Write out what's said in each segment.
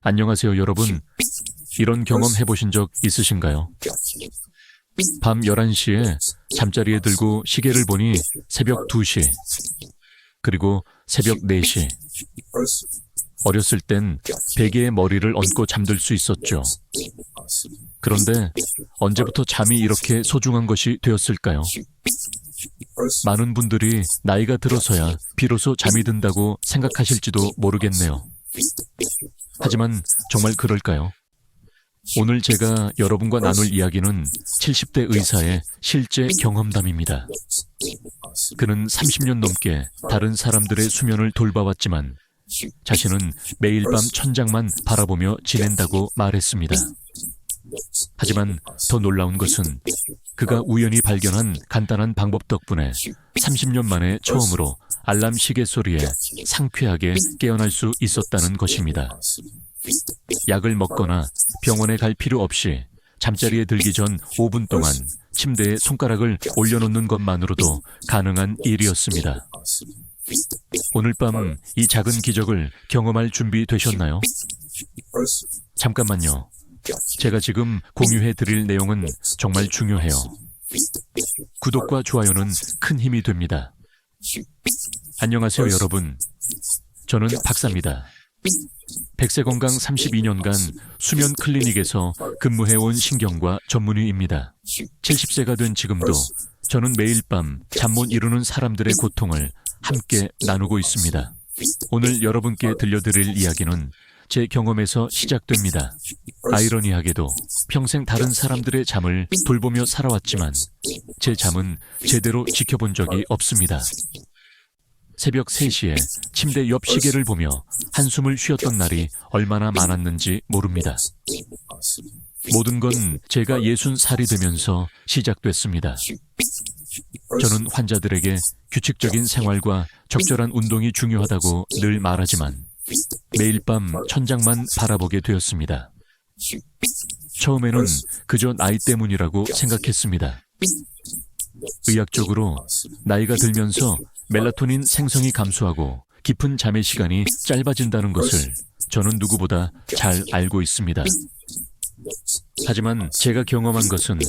안녕하세요, 여러분. 이런 경험 해보신 적 있으신가요? 밤 11시에 잠자리에 들고 시계를 보니 새벽 2시, 그리고 새벽 4시. 어렸을 땐 베개에 머리를 얹고 잠들 수 있었죠. 그런데 언제부터 잠이 이렇게 소중한 것이 되었을까요? 많은 분들이 나이가 들어서야 비로소 잠이 든다고 생각하실지도 모르겠네요. 하지만 정말 그럴까요? 오늘 제가 여러분과 나눌 이야기는 70대 의사의 실제 경험담입니다. 그는 30년 넘게 다른 사람들의 수면을 돌봐왔지만 자신은 매일 밤 천장만 바라보며 지낸다고 말했습니다. 하지만 더 놀라운 것은 그가 우연히 발견한 간단한 방법 덕분에 30년 만에 처음으로 알람 시계 소리에 상쾌하게 깨어날 수 있었다는 것입니다. 약을 먹거나 병원에 갈 필요 없이 잠자리에 들기 전 5분 동안 침대에 손가락을 올려놓는 것만으로도 가능한 일이었습니다. 오늘 밤 이 작은 기적을 경험할 준비 되셨나요? 잠깐만요. 제가 지금 공유해 드릴 내용은 정말 중요해요. 구독과 좋아요는 큰 힘이 됩니다. 안녕하세요, 여러분. 저는 박사입니다. 백세건강 32년간 수면 클리닉에서 근무해온 신경과 전문의입니다. 70세가 된 지금도 저는 매일 밤 잠 못 이루는 사람들의 고통을 함께 나누고 있습니다. 오늘 여러분께 들려드릴 이야기는 제 경험에서 시작됩니다. 아이러니하게도 평생 다른 사람들의 잠을 돌보며 살아왔지만 제 잠은 제대로 지켜본 적이 없습니다. 새벽 3시에 침대 옆 시계를 보며 한숨을 쉬었던 날이 얼마나 많았는지 모릅니다. 모든 건 제가 60살이 되면서 시작됐습니다. 저는 환자들에게 규칙적인 생활과 적절한 운동이 중요하다고 늘 말하지만 매일 밤 천장만 바라보게 되었습니다. 처음에는 그저 나이 때문이라고 생각했습니다. 의학적으로 나이가 들면서 멜라토닌 생성이 감소하고 깊은 잠의 시간이 짧아진다는 것을 저는 누구보다 잘 알고 있습니다. 하지만 제가 경험한 것은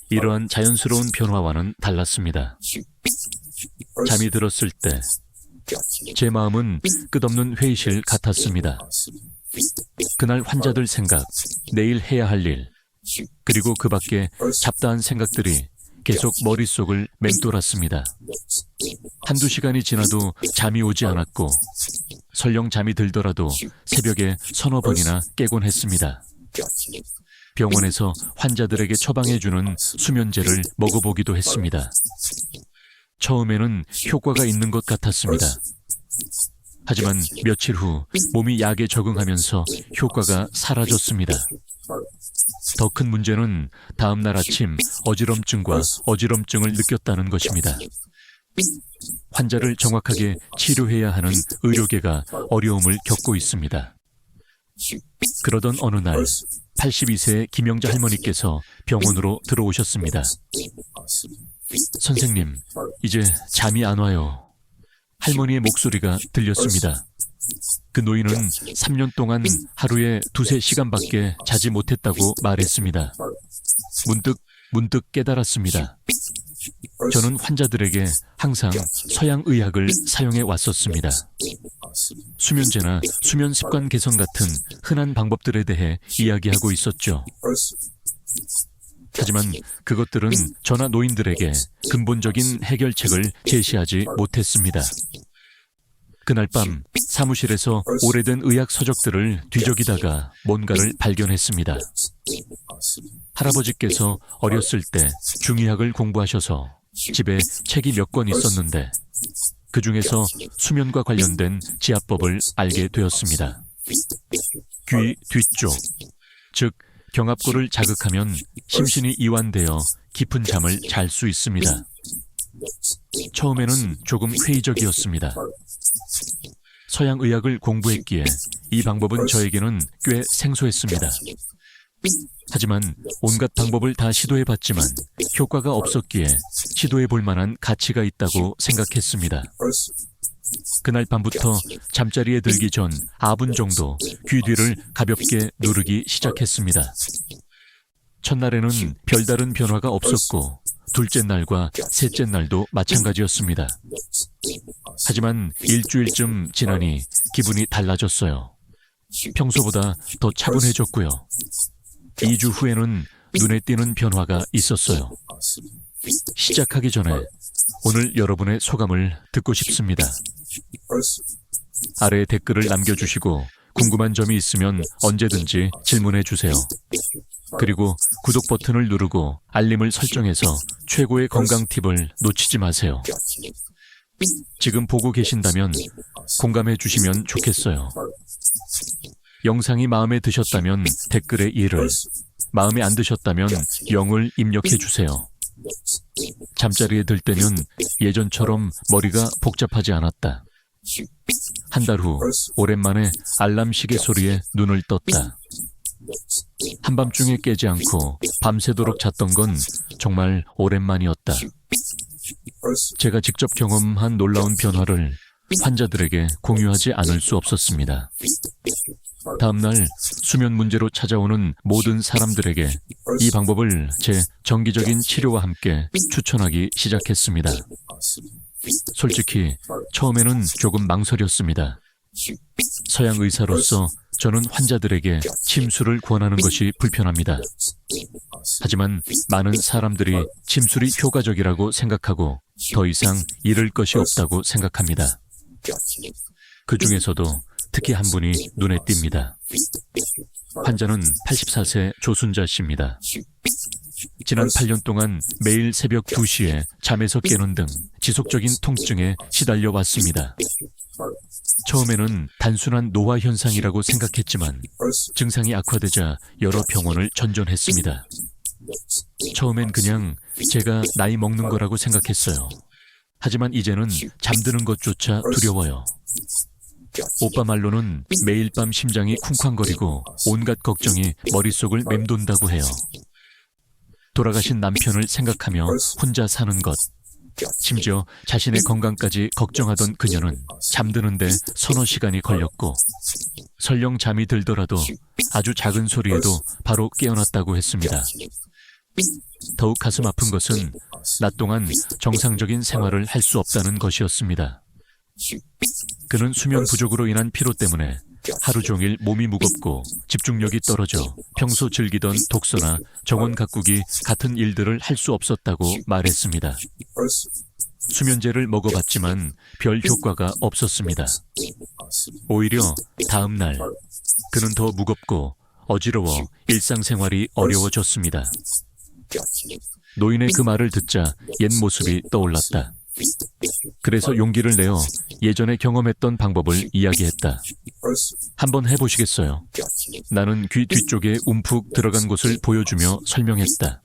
이러한 자연스러운 변화와는 달랐습니다. 잠이 들었을 때 제 마음은 끝없는 회의실 같았습니다. 그날 환자들 생각, 내일 해야 할 일, 그리고 그 밖에 잡다한 생각들이 계속 머릿속을 맴돌았습니다. 한두 시간이 지나도 잠이 오지 않았고 설령 잠이 들더라도 새벽에 서너 번이나 깨곤 했습니다. 병원에서 환자들에게 처방해주는 수면제를 먹어보기도 했습니다. 처음에는 효과가 있는 것 같았습니다. 하지만 며칠 후 몸이 약에 적응하면서 효과가 사라졌습니다. 더 큰 문제는 다음 날 아침 어지럼증과 어지럼증을 느꼈다는 것입니다. 환자를 정확하게 치료해야 하는 의료계가 어려움을 겪고 있습니다. 그러던 어느 날 82세의 김영자 할머니께서 병원으로 들어오셨습니다. 선생님, 이제 잠이 안 와요. 할머니의 목소리가 들렸습니다. 그 노인은 3년 동안 하루에 2~3시간밖에 자지 못했다고 말했습니다. 문득 깨달았습니다. 저는 환자들에게 항상 서양 의학을 사용해 왔었습니다. 수면제나 수면 습관 개선 같은 흔한 방법들에 대해 이야기하고 있었죠. 하지만 그것들은 저나 노인들에게 근본적인 해결책을 제시하지 못했습니다. 그날 밤 사무실에서 오래된 의학 서적들을 뒤적이다가 뭔가를 발견했습니다. 할아버지께서 어렸을 때 중의학을 공부하셔서 집에 책이 몇 권 있었는데 그 중에서 수면과 관련된 지압법을 알게 되었습니다. 귀 뒤쪽, 즉 경합골을 자극하면 심신이 이완되어 깊은 잠을 잘 수 있습니다. 처음에는 조금 회의적이었습니다. 서양 의학을 공부했기에 이 방법은 저에게는 꽤 생소했습니다. 하지만 온갖 방법을 다 시도해봤지만 효과가 없었기에 시도해볼 만한 가치가 있다고 생각했습니다. 그날 밤부터 잠자리에 들기 전 4분 정도 귀 뒤를 가볍게 누르기 시작했습니다. 첫날에는 별다른 변화가 없었고 둘째 날과 셋째 날도 마찬가지였습니다. 하지만 일주일쯤 지나니 기분이 달라졌어요. 평소보다 더 차분해졌고요. 2주 후에는 눈에 띄는 변화가 있었어요. 시작하기 전에 오늘 여러분의 소감을 듣고 싶습니다. 아래에 댓글을 남겨주시고 궁금한 점이 있으면 언제든지 질문해 주세요. 그리고 구독 버튼을 누르고 알림을 설정해서 최고의 건강 팁을 놓치지 마세요. 지금 보고 계신다면 공감해 주시면 좋겠어요. 영상이 마음에 드셨다면 댓글에 1을, 마음에 안 드셨다면 0을 입력해 주세요. 잠자리에 들 때는 예전처럼 머리가 복잡하지 않았다. 한 달 후 오랜만에 알람 시계 소리에 눈을 떴다. 한밤중에 깨지 않고 밤새도록 잤던 건 정말 오랜만이었다. 제가 직접 경험한 놀라운 변화를 환자들에게 공유하지 않을 수 없었습니다. 다음날 수면 문제로 찾아오는 모든 사람들에게 이 방법을 제 정기적인 치료와 함께 추천하기 시작했습니다. 솔직히 처음에는 조금 망설였습니다. 서양 의사로서 저는 환자들에게 침수를 권하는 것이 불편합니다. 하지만 많은 사람들이 침술이 효과적이라고 생각하고 더 이상 잃을 것이 없다고 생각합니다. 그 중에서도 특히 한 분이 눈에 띕니다. 환자는 84세 조순자 씨입니다. 지난 8년 동안 매일 새벽 2시에 잠에서 깨는 등 지속적인 통증에 시달려 왔습니다. 처음에는 단순한 노화 현상이라고 생각했지만 증상이 악화되자 여러 병원을 전전했습니다. 처음엔 그냥 제가 나이 먹는 거라고 생각했어요. 하지만 이제는 잠드는 것조차 두려워요. 오빠 말로는 매일 밤 심장이 쿵쾅거리고 온갖 걱정이 머릿속을 맴돈다고 해요. 돌아가신 남편을 생각하며 혼자 사는 것, 심지어 자신의 건강까지 걱정하던 그녀는 잠드는데 서너 시간이 걸렸고 설령 잠이 들더라도 아주 작은 소리에도 바로 깨어났다고 했습니다. 더욱 가슴 아픈 것은 낮 동안 정상적인 생활을 할 수 없다는 것이었습니다. 그는 수면 부족으로 인한 피로 때문에 하루 종일 몸이 무겁고 집중력이 떨어져 평소 즐기던 독서나 정원 가꾸기 같은 일들을 할 수 없었다고 말했습니다. 수면제를 먹어봤지만 별 효과가 없었습니다. 오히려 다음 날 그는 더 무겁고 어지러워 일상생활이 어려워졌습니다. 노인의 그 말을 듣자 옛 모습이 떠올랐다. 그래서 용기를 내어 예전에 경험했던 방법을 이야기했다. 한번 해보시겠어요? 나는 귀 뒤쪽에 움푹 들어간 곳을 보여주며 설명했다.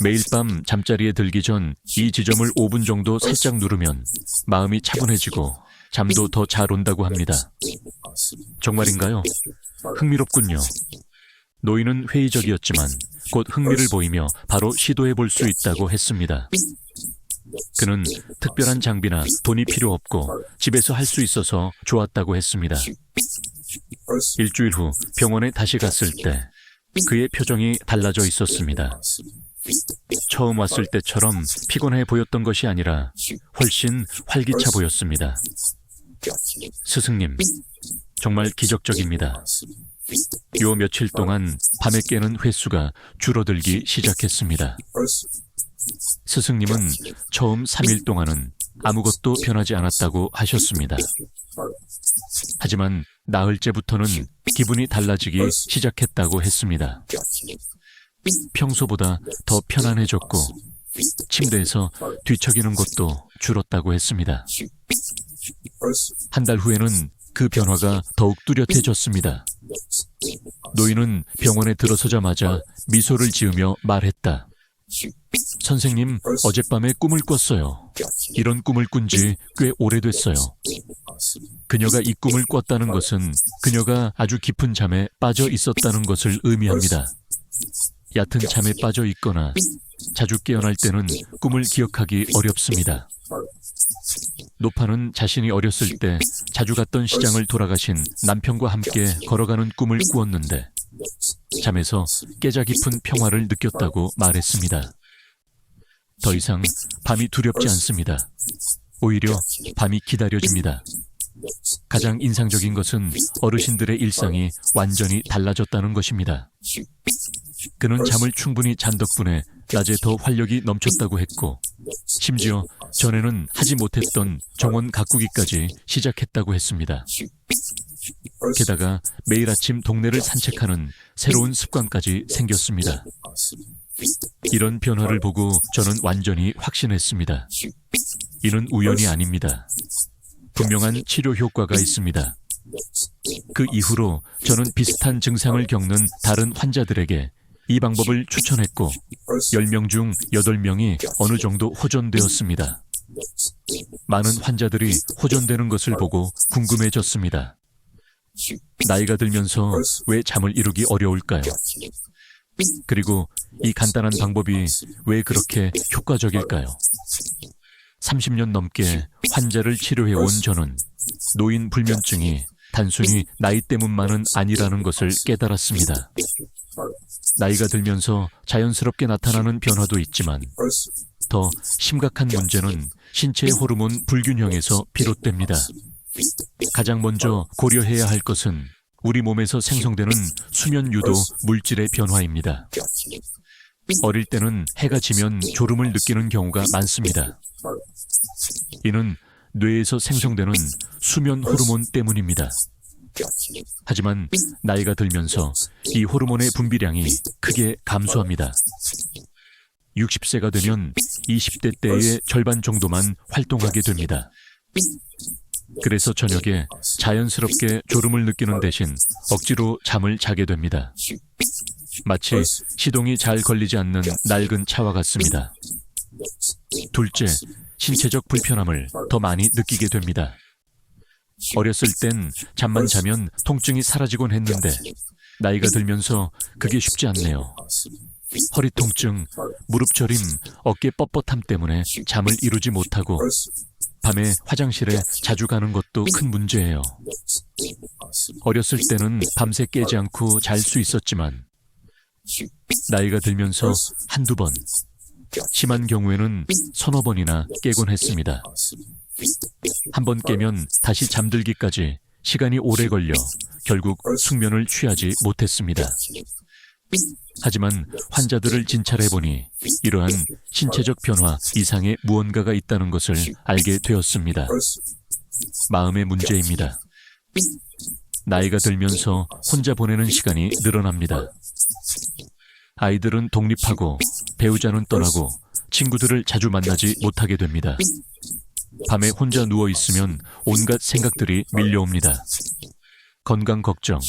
매일 밤 잠자리에 들기 전 이 지점을 5분 정도 살짝 누르면 마음이 차분해지고 잠도 더 잘 온다고 합니다. 정말인가요? 흥미롭군요. 노인은 회의적이었지만 곧 흥미를 보이며 바로 시도해 볼 수 있다고 했습니다. 그는 특별한 장비나 돈이 필요 없고 집에서 할 수 있어서 좋았다고 했습니다. 일주일 후 병원에 다시 갔을 때 그의 표정이 달라져 있었습니다. 처음 왔을 때처럼 피곤해 보였던 것이 아니라 훨씬 활기차 보였습니다. 스승님, 정말 기적적입니다. 요 며칠 동안 밤에 깨는 횟수가 줄어들기 시작했습니다. 스승님은 처음 3일 동안은 아무것도 변하지 않았다고 하셨습니다. 하지만 나흘째부터는 기분이 달라지기 시작했다고 했습니다. 평소보다 더 편안해졌고 침대에서 뒤척이는 것도 줄었다고 했습니다. 한 달 후에는 그 변화가 더욱 뚜렷해졌습니다. 노인은 병원에 들어서자마자 미소를 지으며 말했다. 선생님, 어젯밤에 꿈을 꿨어요. 이런 꿈을 꾼 지 꽤 오래됐어요. 그녀가 이 꿈을 꿨다는 것은 그녀가 아주 깊은 잠에 빠져 있었다는 것을 의미합니다. 얕은 잠에 빠져 있거나 자주 깨어날 때는 꿈을 기억하기 어렵습니다. 노파는 자신이 어렸을 때 자주 갔던 시장을 돌아가신 남편과 함께 걸어가는 꿈을 꾸었는데 잠에서 깨자 깊은 평화를 느꼈다고 말했습니다. 더 이상 밤이 두렵지 않습니다. 오히려 밤이 기다려집니다. 가장 인상적인 것은 어르신들의 일상이 완전히 달라졌다는 것입니다. 그는 잠을 충분히 잔 덕분에 낮에 더 활력이 넘쳤다고 했고, 심지어 전에는 하지 못했던 정원 가꾸기까지 시작했다고 했습니다. 게다가 매일 아침 동네를 산책하는 새로운 습관까지 생겼습니다. 이런 변화를 보고 저는 완전히 확신했습니다. 이는 우연이 아닙니다. 분명한 치료 효과가 있습니다. 그 이후로 저는 비슷한 증상을 겪는 다른 환자들에게 이 방법을 추천했고 10명 중 8명이 어느 정도 호전되었습니다. 많은 환자들이 호전되는 것을 보고 궁금해졌습니다. 나이가 들면서 왜 잠을 이루기 어려울까요? 그리고 이 간단한 방법이 왜 그렇게 효과적일까요? 30년 넘게 환자를 치료해온 저는 노인 불면증이 단순히 나이 때문만은 아니라는 것을 깨달았습니다. 나이가 들면서 자연스럽게 나타나는 변화도 있지만 더 심각한 문제는 신체의 호르몬 불균형에서 비롯됩니다. 가장 먼저 고려해야 할 것은 우리 몸에서 생성되는 수면 유도 물질의 변화입니다. 어릴 때는 해가 지면 졸음을 느끼는 경우가 많습니다. 이는 뇌에서 생성되는 수면 호르몬 때문입니다. 하지만 나이가 들면서 이 호르몬의 분비량이 크게 감소합니다. 60세가 되면 20대 때의 절반 정도만 활동하게 됩니다. 그래서 저녁에 자연스럽게 졸음을 느끼는 대신 억지로 잠을 자게 됩니다. 마치 시동이 잘 걸리지 않는 낡은 차와 같습니다. 둘째, 신체적 불편함을 더 많이 느끼게 됩니다. 어렸을 땐 잠만 자면 통증이 사라지곤 했는데 나이가 들면서 그게 쉽지 않네요. 허리 통증, 무릎 저림, 어깨 뻣뻣함 때문에 잠을 이루지 못하고 밤에 화장실에 자주 가는 것도 큰 문제예요. 어렸을 때는 밤새 깨지 않고 잘 수 있었지만 나이가 들면서 한두 번, 심한 경우에는 서너 번이나 깨곤 했습니다. 한 번 깨면 다시 잠들기까지 시간이 오래 걸려 결국 숙면을 취하지 못했습니다. 하지만 환자들을 진찰해보니 이러한 신체적 변화 이상의 무언가가 있다는 것을 알게 되었습니다. 마음의 문제입니다. 나이가 들면서 혼자 보내는 시간이 늘어납니다. 아이들은 독립하고 배우자는 떠나고 친구들을 자주 만나지 못하게 됩니다. 밤에 혼자 누워있으면 온갖 생각들이 밀려옵니다. 건강 걱정,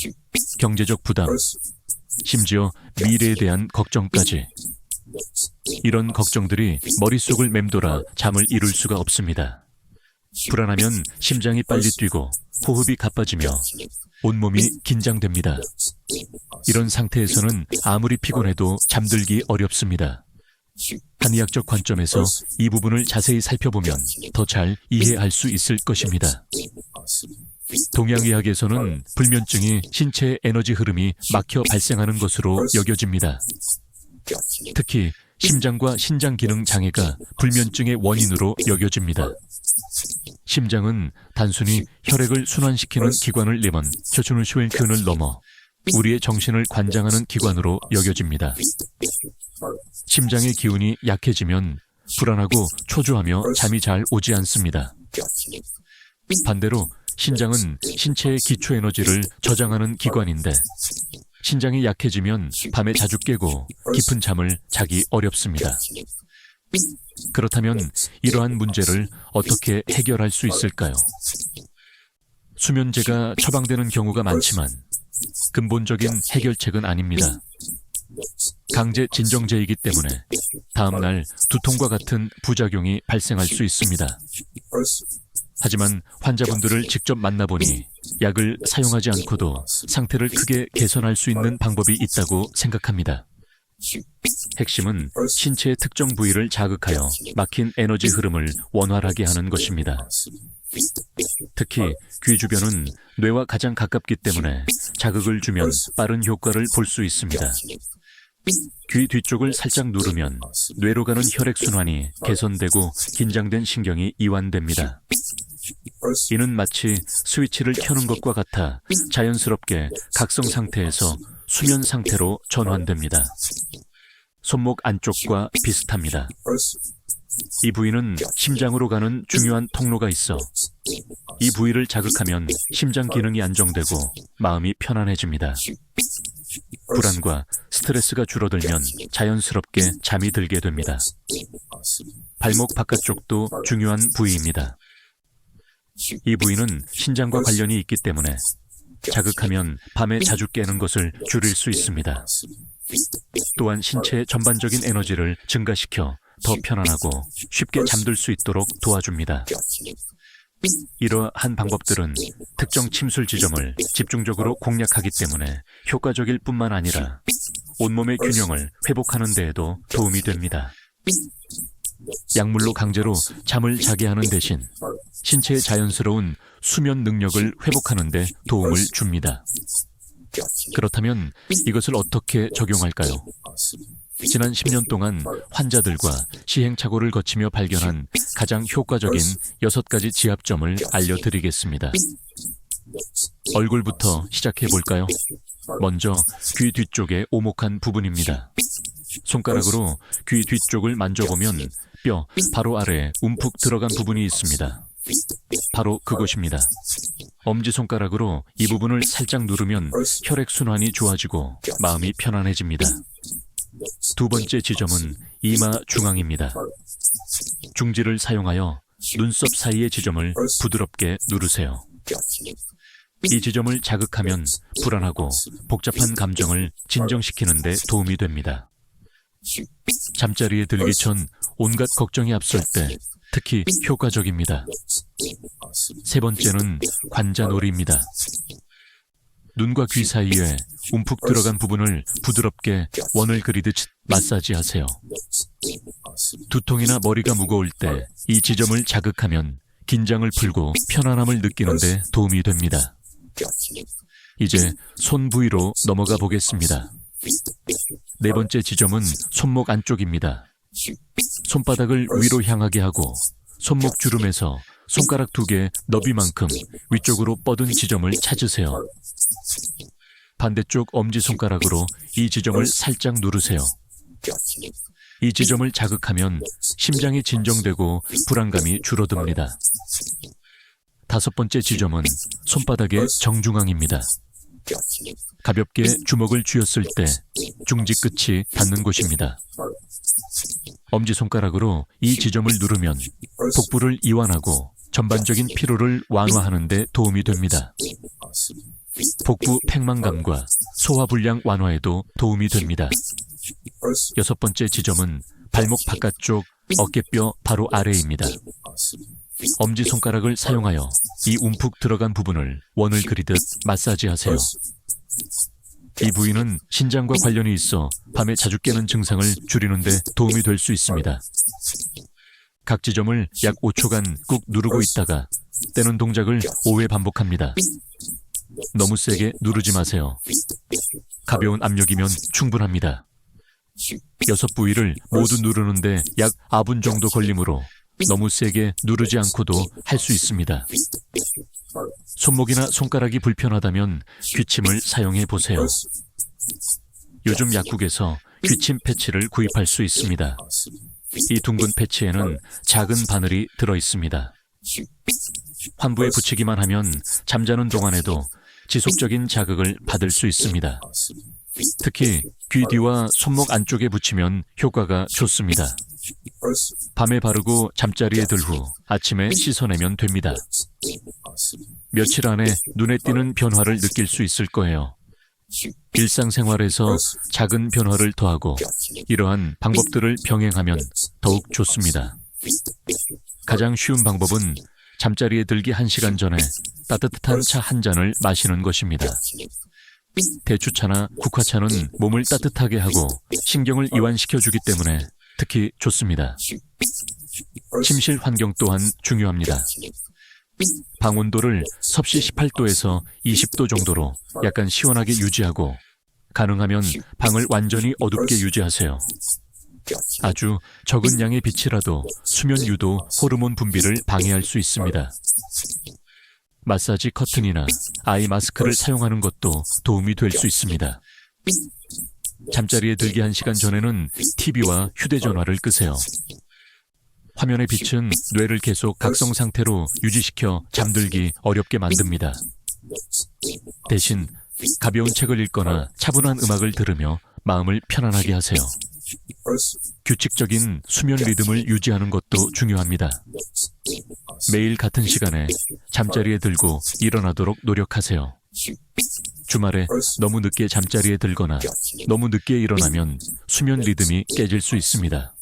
경제적 부담, 심지어 미래에 대한 걱정까지. 이런 걱정들이 머릿속을 맴돌아 잠을 이룰 수가 없습니다. 불안하면 심장이 빨리 뛰고 호흡이 가빠지며 온몸이 긴장됩니다. 이런 상태에서는 아무리 피곤해도 잠들기 어렵습니다. 한의학적 관점에서 이 부분을 자세히 살펴보면 더 잘 이해할 수 있을 것입니다. 동양의학에서는 불면증이 신체의 에너지 흐름이 막혀 발생하는 것으로 여겨집니다. 특히 심장과 신장 기능 장애가 불면증의 원인으로 여겨집니다. 심장은 단순히 혈액을 순환시키는 기관을 내면 혈전을 넘어 우리의 정신을 관장하는 기관으로 여겨집니다. 심장의 기운이 약해지면 불안하고 초조하며 잠이 잘 오지 않습니다. 반대로 신장은 신체의 기초 에너지를 저장하는 기관인데 신장이 약해지면 밤에 자주 깨고 깊은 잠을 자기 어렵습니다. 그렇다면 이러한 문제를 어떻게 해결할 수 있을까요? 수면제가 처방되는 경우가 많지만 근본적인 해결책은 아닙니다. 강제 진정제이기 때문에 다음날 두통과 같은 부작용이 발생할 수 있습니다. 하지만 환자분들을 직접 만나보니 약을 사용하지 않고도 상태를 크게 개선할 수 있는 방법이 있다고 생각합니다. 핵심은 신체의 특정 부위를 자극하여 막힌 에너지 흐름을 원활하게 하는 것입니다. 특히 귀 주변은 뇌와 가장 가깝기 때문에 자극을 주면 빠른 효과를 볼 수 있습니다. 귀 뒤쪽을 살짝 누르면 뇌로 가는 혈액순환이 개선되고 긴장된 신경이 이완됩니다. 이는 마치 스위치를 켜는 것과 같아 자연스럽게 각성 상태에서 수면 상태로 전환됩니다. 손목 안쪽과 비슷합니다. 이 부위는 심장으로 가는 중요한 통로가 있어 이 부위를 자극하면 심장 기능이 안정되고 마음이 편안해집니다. 불안과 스트레스가 줄어들면 자연스럽게 잠이 들게 됩니다. 발목 바깥쪽도 중요한 부위입니다. 이 부위는 신장과 관련이 있기 때문에 자극하면 밤에 자주 깨는 것을 줄일 수 있습니다. 또한 신체의 전반적인 에너지를 증가시켜 더 편안하고 쉽게 잠들 수 있도록 도와줍니다. 이러한 방법들은 특정 침술 지점을 집중적으로 공략하기 때문에 효과적일 뿐만 아니라 온몸의 균형을 회복하는 데에도 도움이 됩니다. 약물로 강제로 잠을 자게 하는 대신 신체의 자연스러운 수면 능력을 회복하는 데 도움을 줍니다. 그렇다면 이것을 어떻게 적용할까요? 지난 10년 동안 환자들과 시행착오를 거치며 발견한 가장 효과적인 6가지 지압점을 알려드리겠습니다. 얼굴부터 시작해 볼까요? 먼저 귀 뒤쪽의 오목한 부분입니다. 손가락으로 귀 뒤쪽을 만져보면 뼈 바로 아래에 움푹 들어간 부분이 있습니다. 바로 그곳입니다. 엄지손가락으로 이 부분을 살짝 누르면 혈액순환이 좋아지고 마음이 편안해집니다. 두 번째 지점은 이마 중앙입니다. 중지를 사용하여 눈썹 사이의 지점을 부드럽게 누르세요. 이 지점을 자극하면 불안하고 복잡한 감정을 진정시키는 데 도움이 됩니다. 잠자리에 들기 전 온갖 걱정이 앞설 때 특히 효과적입니다. 세 번째는 관자놀이입니다. 눈과 귀 사이에 움푹 들어간 부분을 부드럽게 원을 그리듯 마사지하세요. 두통이나 머리가 무거울 때 이 지점을 자극하면 긴장을 풀고 편안함을 느끼는 데 도움이 됩니다. 이제 손 부위로 넘어가 보겠습니다. 네 번째 지점은 손목 안쪽입니다. 손바닥을 위로 향하게 하고 손목 주름에서 손가락 2개 너비만큼 위쪽으로 뻗은 지점을 찾으세요. 반대쪽 엄지손가락으로 이 지점을 살짝 누르세요. 이 지점을 자극하면 심장이 진정되고 불안감이 줄어듭니다. 다섯 번째 지점은 손바닥의 정중앙입니다. 가볍게 주먹을 쥐었을 때 중지 끝이 닿는 곳입니다. 엄지손가락으로 이 지점을 누르면 복부를 이완하고 전반적인 피로를 완화하는 데 도움이 됩니다. 복부 팽만감과 소화불량 완화에도 도움이 됩니다. 여섯 번째 지점은 발목 바깥쪽 어깨뼈 바로 아래입니다. 엄지손가락을 사용하여 이 움푹 들어간 부분을 원을 그리듯 마사지하세요. 이 부위는 신장과 관련이 있어 밤에 자주 깨는 증상을 줄이는 데 도움이 될 수 있습니다. 각 지점을 약 5초간 꾹 누르고 있다가 떼는 동작을 5회 반복합니다. 너무 세게 누르지 마세요. 가벼운 압력이면 충분합니다. 6부위를 모두 누르는데 약 4분 정도 걸리므로 너무 세게 누르지 않고도 할 수 있습니다. 손목이나 손가락이 불편하다면 귀침을 사용해 보세요. 요즘 약국에서 귀침 패치를 구입할 수 있습니다. 이 둥근 패치에는 작은 바늘이 들어 있습니다. 환부에 붙이기만 하면 잠자는 동안에도 지속적인 자극을 받을 수 있습니다. 특히 귀 뒤와 손목 안쪽에 붙이면 효과가 좋습니다. 밤에 바르고 잠자리에 들 후 아침에 씻어내면 됩니다. 며칠 안에 눈에 띄는 변화를 느낄 수 있을 거예요. 일상생활에서 작은 변화를 더하고 이러한 방법들을 병행하면 더욱 좋습니다. 가장 쉬운 방법은 잠자리에 들기 1시간 전에 따뜻한 차 한 잔을 마시는 것입니다. 대추차나 국화차는 몸을 따뜻하게 하고 신경을 이완시켜주기 때문에 특히 좋습니다. 침실 환경 또한 중요합니다. 방 온도를 섭씨 18도에서 20도 정도로 약간 시원하게 유지하고 가능하면 방을 완전히 어둡게 유지하세요. 아주 적은 양의 빛이라도 수면 유도, 호르몬 분비를 방해할 수 있습니다. 마사지 커튼이나 아이 마스크를 사용하는 것도 도움이 될 수 있습니다. 잠자리에 들기 1시간 전에는 TV와 휴대전화를 끄세요. 화면의 빛은 뇌를 계속 각성 상태로 유지시켜 잠들기 어렵게 만듭니다. 대신 가벼운 책을 읽거나 차분한 음악을 들으며 마음을 편안하게 하세요. 규칙적인 수면 리듬을 유지하는 것도 중요합니다. 매일 같은 시간에 잠자리에 들고 일어나도록 노력하세요. 주말에 너무 늦게 잠자리에 들거나 너무 늦게 일어나면 수면 리듬이 깨질 수 있습니다.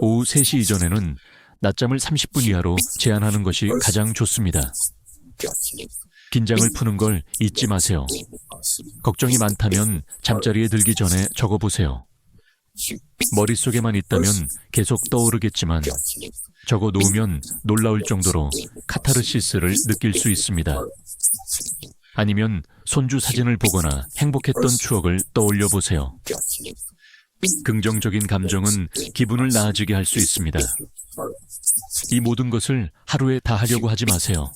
오후 3시 이전에는 낮잠을 30분 이하로 제한하는 것이 가장 좋습니다. 긴장을 푸는 걸 잊지 마세요. 걱정이 많다면 잠자리에 들기 전에 적어보세요. 머릿속에만 있다면 계속 떠오르겠지만 적어 놓으면 놀라울 정도로 카타르시스를 느낄 수 있습니다. 아니면 손주 사진을 보거나 행복했던 추억을 떠올려 보세요. 긍정적인 감정은 기분을 나아지게 할 수 있습니다. 이 모든 것을 하루에 다 하려고 하지 마세요.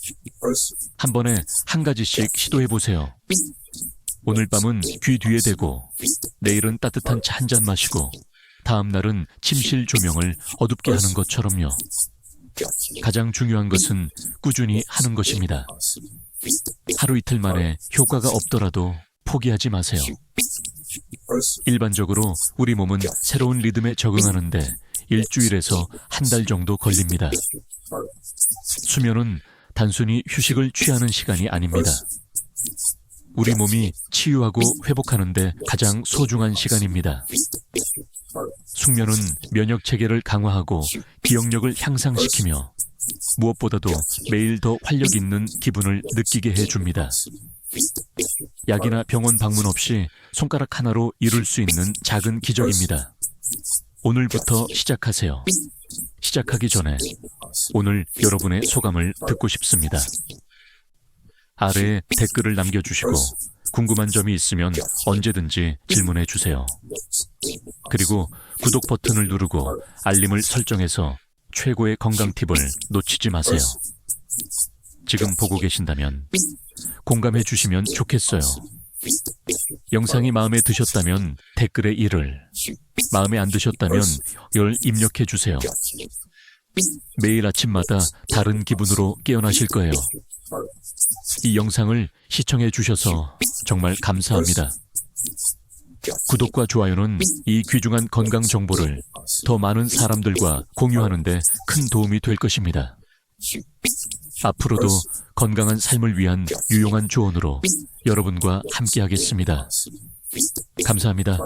한 번에 한 가지씩 시도해 보세요. 오늘 밤은 귀 뒤에 대고 내일은 따뜻한 차 한 잔 마시고 다음 날은 침실 조명을 어둡게 하는 것처럼요. 가장 중요한 것은 꾸준히 하는 것입니다. 하루 이틀 만에 효과가 없더라도 포기하지 마세요. 일반적으로 우리 몸은 새로운 리듬에 적응하는데 일주일에서 한 달 정도 걸립니다. 수면은 단순히 휴식을 취하는 시간이 아닙니다. 우리 몸이 치유하고 회복하는데 가장 소중한 시간입니다. 숙면은 면역 체계를 강화하고 기억력을 향상시키며 무엇보다도 매일 더 활력 있는 기분을 느끼게 해줍니다. 약이나 병원 방문 없이 손가락 하나로 이룰 수 있는 작은 기적입니다. 오늘부터 시작하세요. 시작하기 전에 오늘 여러분의 소감을 듣고 싶습니다. 아래에 댓글을 남겨주시고 궁금한 점이 있으면 언제든지 질문해 주세요. 그리고 구독 버튼을 누르고 알림을 설정해서 최고의 건강 팁을 놓치지 마세요. 지금 보고 계신다면 공감해 주시면 좋겠어요. 영상이 마음에 드셨다면 댓글에 1을, 마음에 안 드셨다면 열 입력해 주세요. 매일 아침마다 다른 기분으로 깨어나실 거예요. 이 영상을 시청해 주셔서 정말 감사합니다. 구독과 좋아요는 이 귀중한 건강 정보를 더 많은 사람들과 공유하는 데 큰 도움이 될 것입니다. 앞으로도 건강한 삶을 위한 유용한 조언으로 여러분과 함께하겠습니다. 감사합니다.